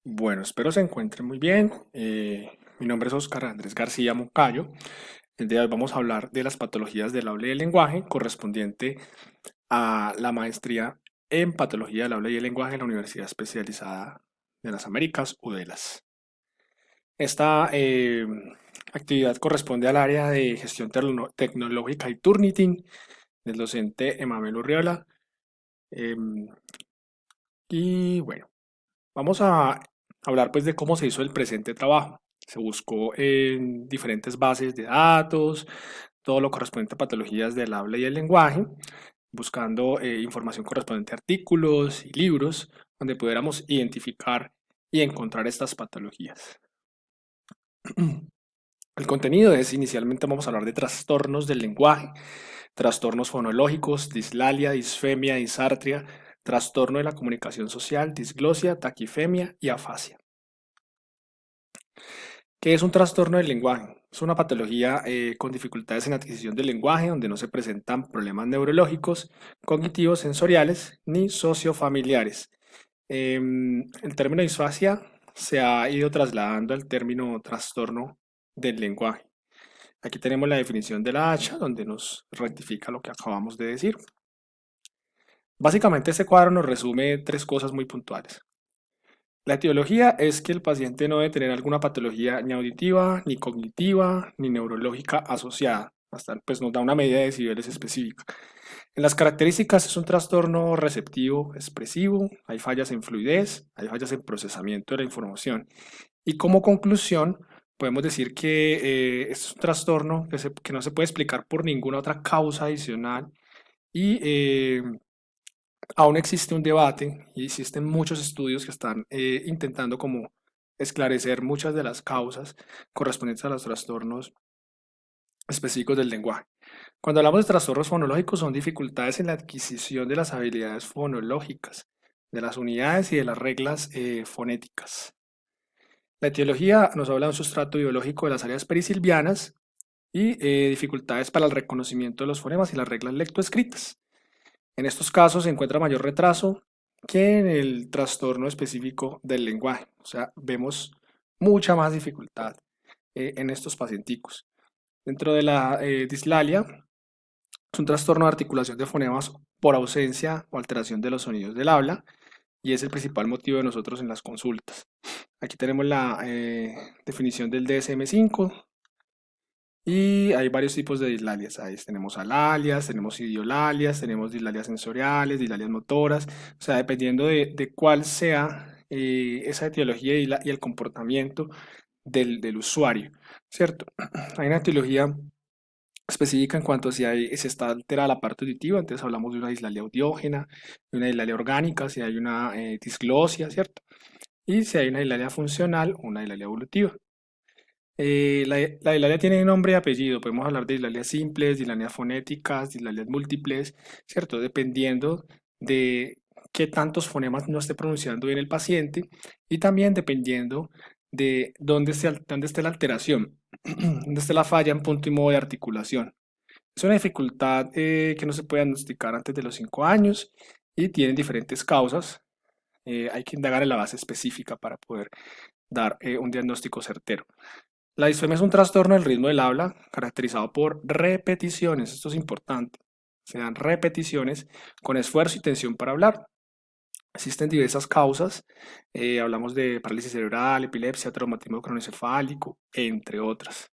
Bueno, espero se encuentren muy bien. Mi nombre es Oscar Andrés García Moncayo. El día de hoy vamos a hablar de las patologías del habla y el lenguaje correspondiente a la maestría en patología del habla y el lenguaje en la Universidad Especializada de las Américas, UDELAS. Esta actividad corresponde al área de gestión tecnológica y Turnitin del docente Emanuel Urriola. Em, y bueno, vamos a hablar pues de cómo se hizo el presente trabajo. Se buscó en diferentes bases de datos, todo lo correspondiente a patologías del habla y el lenguaje, buscando información correspondiente a artículos y libros donde pudiéramos identificar y encontrar estas patologías. El contenido es, inicialmente vamos a hablar de trastornos del lenguaje, trastornos fonológicos, dislalia, disfemia, disartria, trastorno de la comunicación social, disglosia, taquifemia y afasia. ¿Qué es un trastorno del lenguaje? Es una patología con dificultades en la adquisición del lenguaje, donde no se presentan problemas neurológicos, cognitivos, sensoriales ni sociofamiliares. El término disfasia se ha ido trasladando al término trastorno del lenguaje. Aquí tenemos la definición de la H, donde nos rectifica lo que acabamos de decir. Básicamente este cuadro nos resume tres cosas muy puntuales. La etiología es que el paciente no debe tener alguna patología ni auditiva, ni cognitiva, ni neurológica asociada. Hasta pues nos da una medida de decibeles específica. En las características es un trastorno receptivo expresivo, hay fallas en fluidez, hay fallas en procesamiento de la información. Y como conclusión, podemos decir que es un trastorno que no se puede explicar por ninguna otra causa adicional y aún existe un debate y existen muchos estudios que están intentando como esclarecer muchas de las causas correspondientes a los trastornos específicos del lenguaje. Cuando hablamos de trastornos fonológicos son dificultades en la adquisición de las habilidades fonológicas, de las unidades y de las reglas fonéticas. La etiología nos habla de un sustrato biológico de las áreas perisilvianas y dificultades para el reconocimiento de los fonemas y las reglas lectoescritas. En estos casos se encuentra mayor retraso que en el trastorno específico del lenguaje. O sea, vemos mucha más dificultad en estos pacienticos. Dentro de la dislalia, es un trastorno de articulación de fonemas por ausencia o alteración de los sonidos del habla y es el principal motivo de nosotros en las consultas. Aquí tenemos la definición del DSM-5 y hay varios tipos de dislalias. Ahí tenemos alalias, tenemos idiolalias, tenemos dislalias sensoriales, dislalias motoras. O sea, dependiendo de cuál sea esa etiología y el comportamiento del usuario, ¿cierto? Hay una etiología específica en cuanto a si se está alterada la parte auditiva. Entonces hablamos de una dislalia audiógena, de una dislalia orgánica, si hay una disglosia, ¿cierto? Y si hay una dislalia funcional o una dislalia evolutiva. La dislalia tiene nombre y apellido. Podemos hablar de dislalias simples, dislalias fonéticas, dislalias múltiples, ¿cierto? Dependiendo de qué tantos fonemas no esté pronunciando bien el paciente y también dependiendo de dónde esté la alteración, dónde esté la falla en punto y modo de articulación. Es una dificultad que no se puede diagnosticar antes de los 5 años y tiene diferentes causas. Hay que indagar en la base específica para poder dar un diagnóstico certero. La disfemia es un trastorno del ritmo del habla caracterizado por repeticiones. Esto es importante. Se dan repeticiones con esfuerzo y tensión para hablar. Existen diversas causas. Hablamos de parálisis cerebral, epilepsia, traumatismo cronocefálico, entre otras.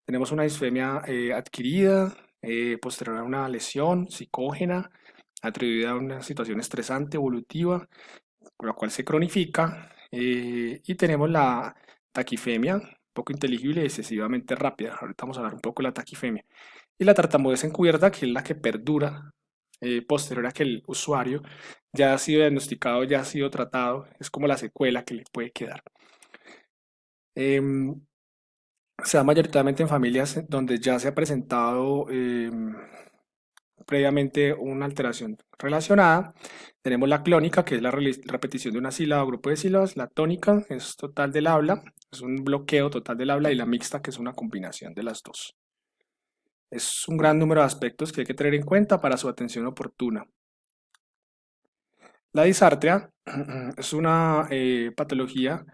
Tenemos una disfemia adquirida posterior a una lesión psicógena atribuida a una situación estresante evolutiva, con la cual se cronifica. Y tenemos la taquifemia, poco inteligible y excesivamente rápida. Ahorita vamos a hablar un poco de la taquifemia. Y la tartamudez encubierta, que es la que perdura posterior a que el usuario ya ha sido diagnosticado, ya ha sido tratado. Es como la secuela que le puede quedar. Em, Se da mayoritariamente en familias donde ya se ha presentado previamente una alteración relacionada. Tenemos la clónica, que es la repetición de una sílaba o grupo de sílabas. La tónica es total del habla, es un bloqueo total del habla. Y la mixta, que es una combinación de las dos. Es un gran número de aspectos que hay que tener en cuenta para su atención oportuna. La disartria es una patología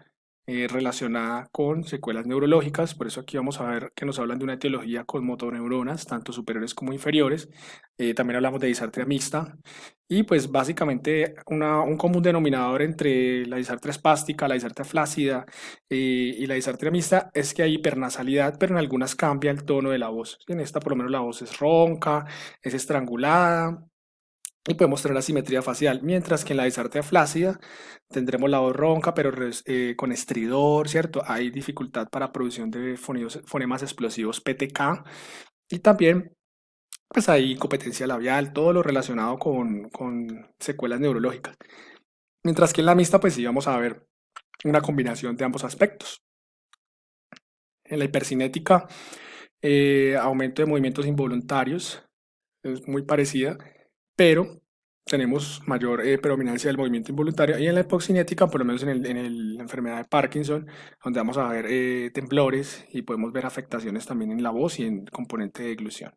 relacionada con secuelas neurológicas. Por eso aquí vamos a ver que nos hablan de una etiología con motoneuronas, tanto superiores como inferiores. También hablamos de disartria mixta. Y pues básicamente un común denominador entre la disartria espástica, la disartria flácida y la disartria mixta es que hay hipernasalidad, pero en algunas cambia el tono de la voz. En esta por lo menos la voz es ronca, es estrangulada, y podemos tener asimetría facial, mientras que en la disartria flácida tendremos la voz ronca, pero con estridor, ¿cierto? Hay dificultad para producción de fonemas explosivos PTK y también pues hay incompetencia labial, todo lo relacionado con secuelas neurológicas. Mientras que en la mixta pues sí vamos a ver una combinación de ambos aspectos. En la hipercinética, aumento de movimientos involuntarios, es muy parecida, pero tenemos mayor predominancia del movimiento involuntario. Y en la hipocinética, por lo menos la enfermedad de Parkinson, donde vamos a ver temblores y podemos ver afectaciones también en la voz y en componente de eglución.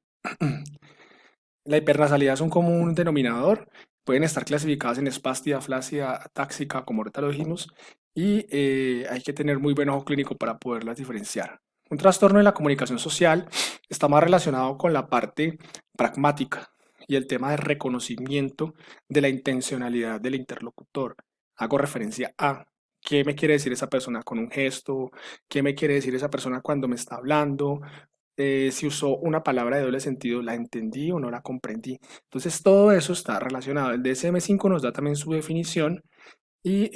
La hipernasalidad es un común denominador. Pueden estar clasificadas en espástica, flácida, atáxica, como ahorita lo dijimos, y hay que tener muy buen ojo clínico para poderlas diferenciar. Un trastorno de la comunicación social está más relacionado con la parte pragmática y el tema de reconocimiento de la intencionalidad del interlocutor. Hago referencia a qué me quiere decir esa persona con un gesto, qué me quiere decir esa persona cuando me está hablando, si usó una palabra de doble sentido, ¿la entendí o no la comprendí? Entonces todo eso está relacionado. El DSM-5 nos da también su definición y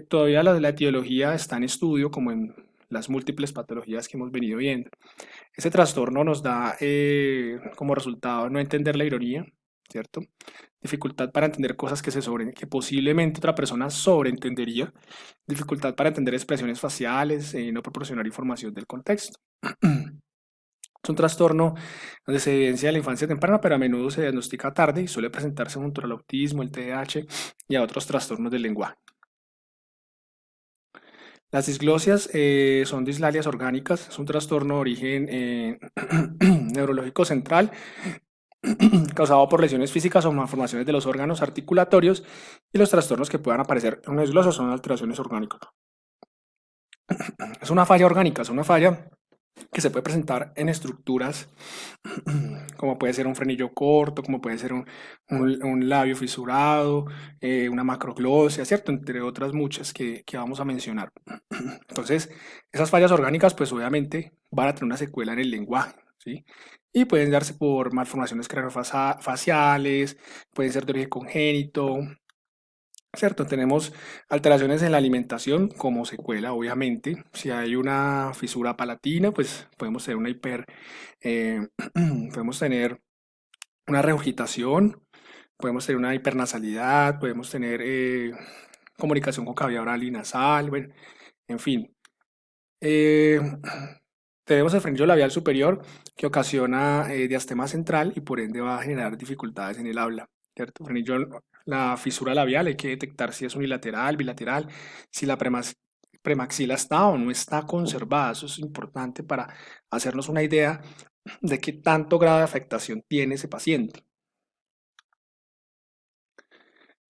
todavía la etiología está en estudio, como en las múltiples patologías que hemos venido viendo. Ese trastorno nos da como resultado no entender la ironía, ¿cierto? Dificultad para entender cosas que posiblemente otra persona sobreentendería, dificultad para entender expresiones faciales, no proporcionar información del contexto. Es un trastorno donde se evidencia en la infancia temprana, pero a menudo se diagnostica tarde y suele presentarse junto al autismo, el TDAH y a otros trastornos del lenguaje. Las disglosias son dislalias orgánicas, es un trastorno de origen neurológico central causado por lesiones físicas o malformaciones de los órganos articulatorios, y los trastornos que puedan aparecer en una disglosia son alteraciones orgánicas. Es una falla orgánica, es una falla que se puede presentar en estructuras como puede ser un frenillo corto, como puede ser un labio fisurado, una macroglosia, ¿cierto? Entre otras muchas que vamos a mencionar. Entonces, esas fallas orgánicas, pues obviamente van a tener una secuela en el lenguaje, ¿sí? Y pueden darse por malformaciones craneofaciales, pueden ser de origen congénito, ¿cierto? Tenemos alteraciones en la alimentación como secuela, obviamente. Si hay una fisura palatina, pues podemos tener eh, podemos tener una regurgitación, podemos tener una hipernasalidad, podemos tener comunicación con cavidad oral y nasal, bueno, en fin. Eh, Tenemos el frenillo labial superior que ocasiona diastema central y por ende va a generar dificultades en el habla, ¿cierto? La fisura labial hay que detectar si es unilateral, bilateral, si la premaxila está o no está conservada. Eso es importante para hacernos una idea de qué tanto grado de afectación tiene ese paciente.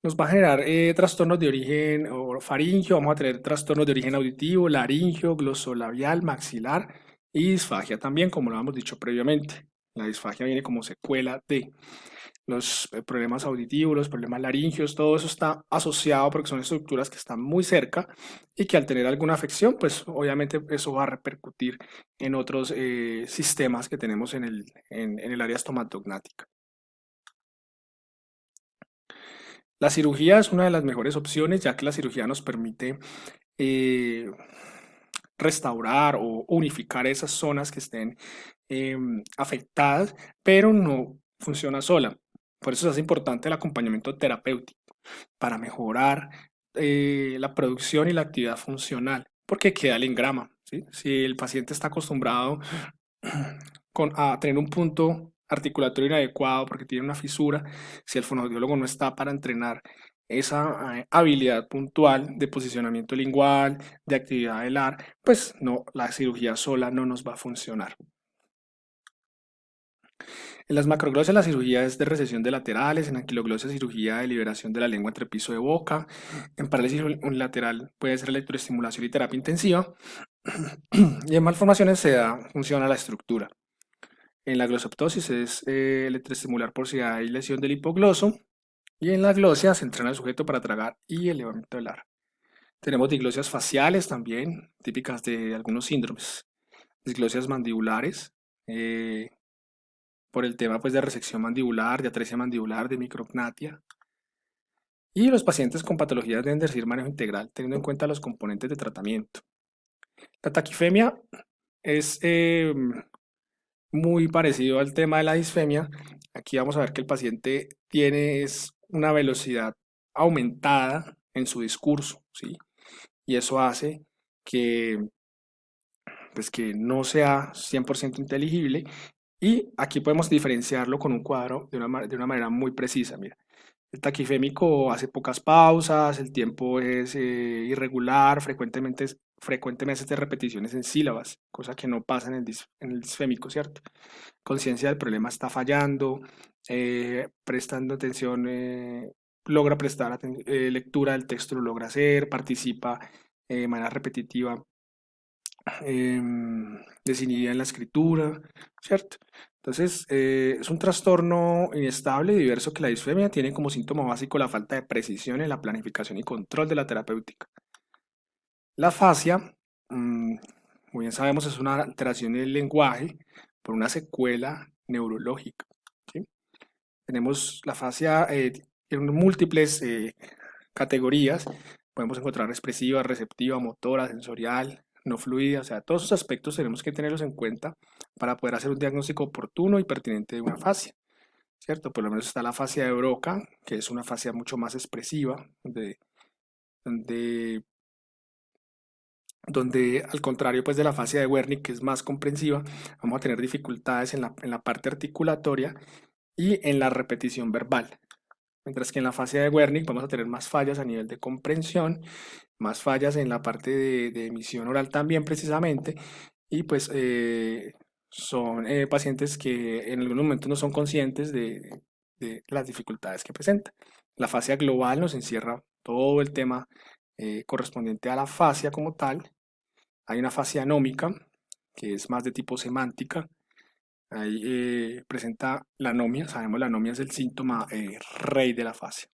Nos va a generar trastornos de origen faringio, vamos a tener trastornos de origen auditivo, laringio, glosolabial, maxilar y disfagia también, como lo hemos dicho previamente. La disfagia viene como secuela de los problemas auditivos, los problemas laringios, todo eso está asociado porque son estructuras que están muy cerca y que al tener alguna afección, pues obviamente eso va a repercutir en otros sistemas que tenemos en el área estomatognática. La cirugía es una de las mejores opciones, ya que la cirugía nos permite eh, restaurar o unificar esas zonas que estén afectadas, pero no funciona sola. Por eso es importante el acompañamiento terapéutico para mejorar la producción y la actividad funcional, porque queda el engrama, ¿sí? Si el paciente está acostumbrado a tener un punto articulatorio inadecuado porque tiene una fisura, si el fonoaudiólogo no está para entrenar esa habilidad puntual de posicionamiento lingual, de actividad del ar, pues no, la cirugía sola no nos va a funcionar. En las macroglosias la cirugía es de recesión de laterales, en anquiloglossia cirugía de liberación de la lengua entre piso de boca, en parálisis unilateral puede ser electroestimulación y terapia intensiva, y en malformaciones se da función a la estructura. En la glosoptosis es electroestimular por si hay lesión del hipogloso, y en la glosia se entrena al sujeto para tragar y elevamiento del ar. Tenemos diglosias faciales también, típicas de algunos síndromes, disglosias mandibulares, eh, por el tema pues, de resección mandibular, de atresia mandibular, de micropnatia. Y los pacientes con patologías deben de recibir manejo integral, teniendo en cuenta los componentes de tratamiento. La taquifemia es muy parecido al tema de la disfemia. Aquí vamos a ver que el paciente tiene una velocidad aumentada en su discurso, ¿sí? Y eso hace que, pues, que no sea 100% inteligible. Y aquí podemos diferenciarlo con un cuadro de una manera muy precisa. Mira, el taquifémico hace pocas pausas, el tiempo es irregular, frecuentemente hace repeticiones en sílabas, cosa que no pasa en el disfémico, ¿cierto? Conciencia del problema está fallando, prestando atención, logra prestar lectura del texto, lo logra hacer, participa de manera repetitiva, desinhibida en la escritura, ¿cierto? Entonces, es un trastorno inestable y diverso que la disfemia tiene como síntoma básico la falta de precisión en la planificación y control de la terapéutica. La afasia, como bien sabemos, es una alteración del lenguaje por una secuela neurológica, ¿sí? Tenemos la afasia en múltiples categorías. Podemos encontrar expresiva, receptiva, motora, sensorial, no fluida. O sea, todos esos aspectos tenemos que tenerlos en cuenta para poder hacer un diagnóstico oportuno y pertinente de una afasia, ¿cierto? Por lo menos está la afasia de Broca, que es una afasia mucho más expresiva, donde donde al contrario pues de la afasia de Wernicke, que es más comprensiva, vamos a tener dificultades en la parte articulatoria y en la repetición verbal. Mientras que en la afasia de Wernicke vamos a tener más fallas a nivel de comprensión, más fallas en la parte de emisión oral también precisamente, y pues son pacientes que en algunos momentos no son conscientes de las dificultades que presentan. La afasia global nos encierra todo el tema correspondiente a la afasia como tal. Hay una afasia anómica, que es más de tipo semántica. Ahí presenta la anomia. Sabemos la anomia es el síntoma rey de la afasia.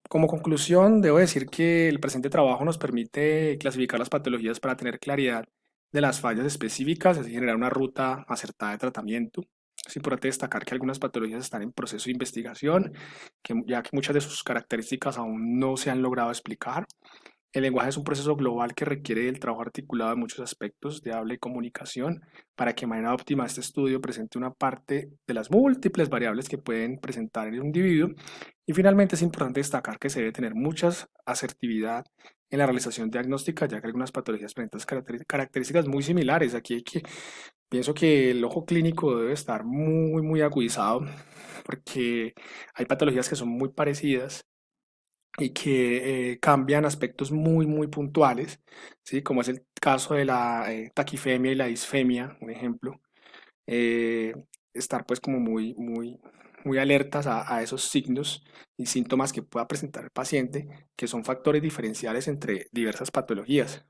Como conclusión, debo decir que el presente trabajo nos permite clasificar las patologías para tener claridad de las fallas específicas, así generar una ruta acertada de tratamiento. Es importante destacar que algunas patologías están en proceso de investigación, ya que muchas de sus características aún no se han logrado explicar. El lenguaje es un proceso global que requiere el trabajo articulado de muchos aspectos de habla y comunicación para que de manera óptima este estudio presente una parte de las múltiples variables que pueden presentar en un individuo. Y finalmente es importante destacar que se debe tener mucha asertividad en la realización diagnóstica, ya que algunas patologías presentan características muy similares. Pienso que el ojo clínico debe estar muy agudizado porque hay patologías que son muy parecidas y que cambian aspectos muy puntuales, ¿sí? Como es el caso de la taquifemia y la disfemia, un ejemplo. Eh, Estar pues como muy alertas a esos signos y síntomas que pueda presentar el paciente, que son factores diferenciales entre diversas patologías.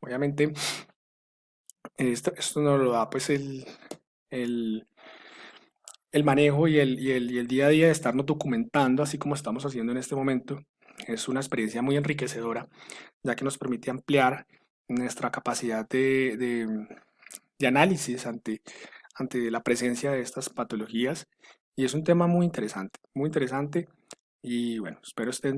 Obviamente, esto nos lo da pues el, el manejo y el día a día de estarnos documentando, así como estamos haciendo en este momento. Es una experiencia muy enriquecedora, ya que nos permite ampliar nuestra capacidad de análisis ante la presencia de estas patologías. Y es un tema muy interesante y bueno, espero este